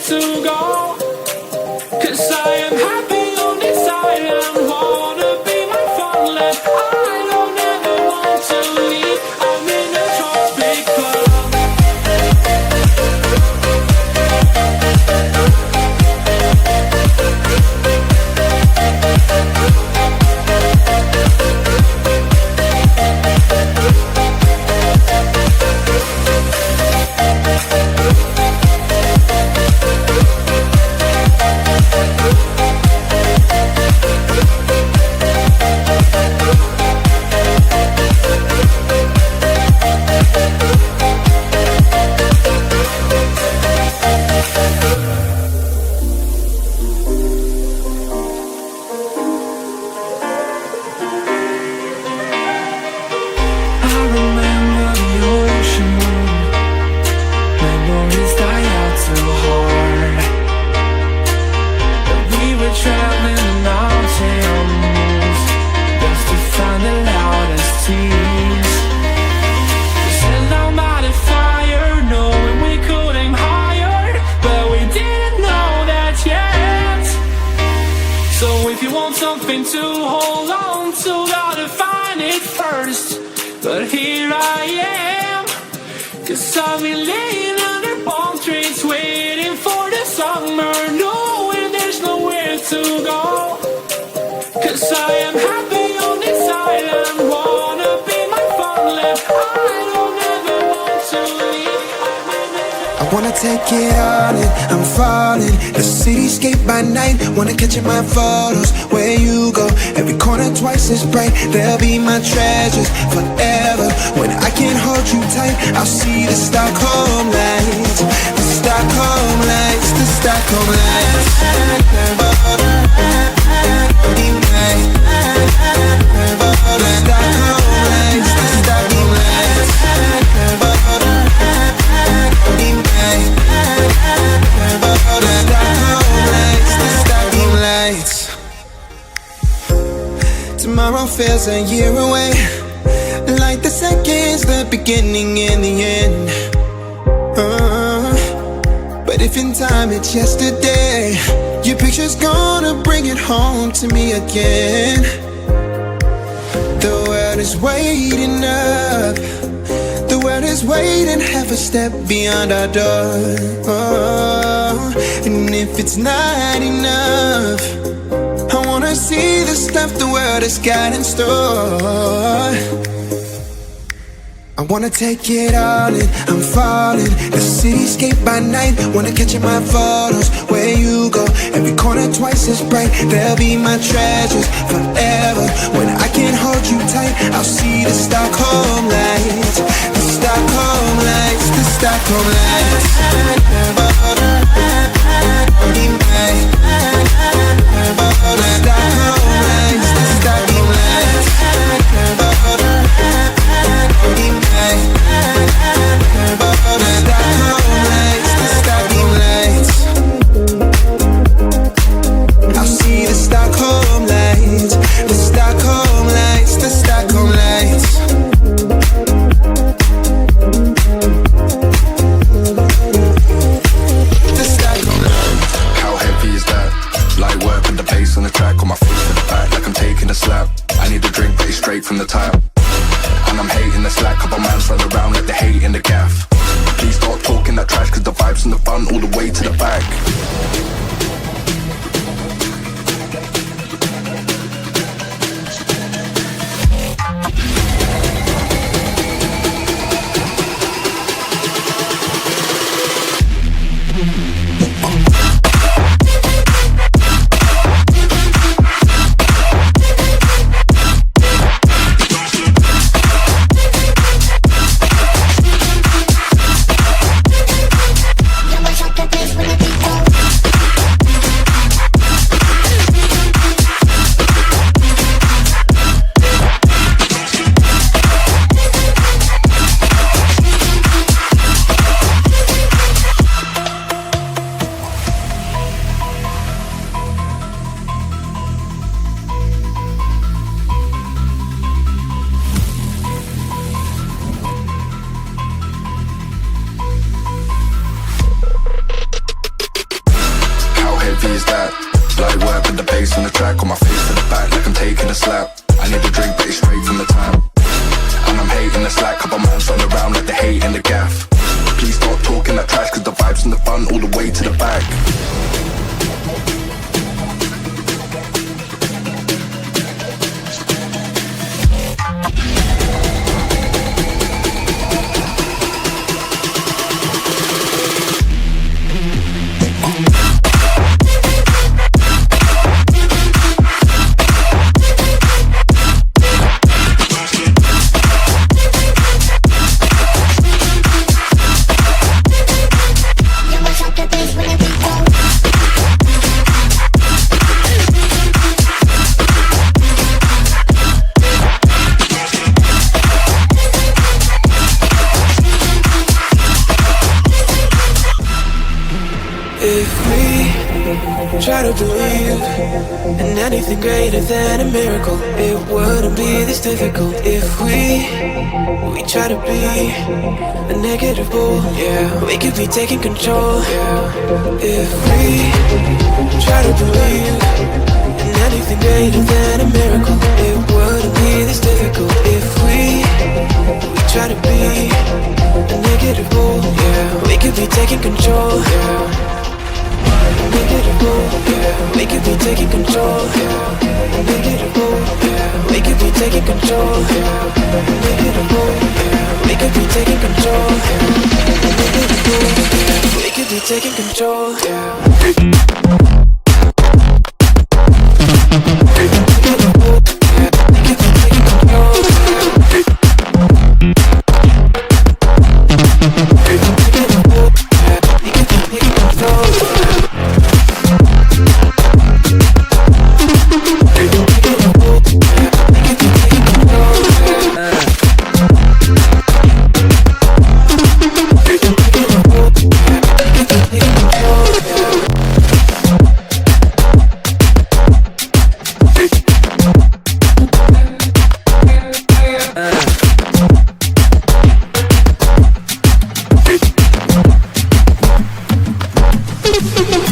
to go. 'Cause I am happy on this island. Wanna be my farmland. I don't ever want to leave. I'm in a tropic club. Something to hold on to, gotta find it first. But here I am, 'cause I've been laying under palm trees, waiting for the summer, knowing there's nowhere to go. 'Cause I am happy on this island, wanna be my farmland. I don't ever want to leave. I wanna take it all in, I'm falling. The cityscape by night, wanna catch in my photos. Where you go, every corner twice as bright. They'll be my treasures forever. When I can't hold you tight, I'll see the Stockholm lights. The Stockholm lights, the Stockholm lights. Tomorrow feels a year away, like the seconds, the beginning and the end. But if in time it's yesterday, your picture's gonna bring it home to me again. The world is waiting up, the world is waiting half a step beyond our door. And if it's not enough, I wanna see the stuff the world has got in store. I wanna take it all in, I'm falling. The cityscape by night, wanna catch in my photos. Where you go, every corner twice as bright. They'll be my treasures forever. When I can't hold you tight, I'll see the Stockholm lights. The Stockholm lights, the Stockholm lights. I'll see the Stockholm lights, the Stockholm lights, the Stockholm lights. How heavy is that? Light work with the bass on the track, on my feet to the back, like I'm taking a slap. I need a drink, but it's straight from the tap. And I'm hating the slack, couple mans run around like they hate in the gaff. Please start talking that trash, 'cause the vibes in the front all the way to the back. heavy is that? Light work with the bass on the track, on my face to the back like I'm taking a slap. I need a drink, but it's straight from the tap. And I'm hating the slack, couple man run around like they hate in the gaff. Please stop talking that trash, cause the vibes in the front all the way to the back. If we try to believe in anything greater than a miracle, it wouldn't be this difficult. If we try to be a negative bull, yeah, we could be taking control, yeah. If we try to believe in anything greater than a miracle, it wouldn't be this difficult. If we try to be a negative bull, yeah, we could be taking control, yeah. Yeah, we could be taking control. Yeah, yeah, we could be taking control. Yeah, yeah, we could be taking control. Yeah, we could be taking control. Yeah. Thank you.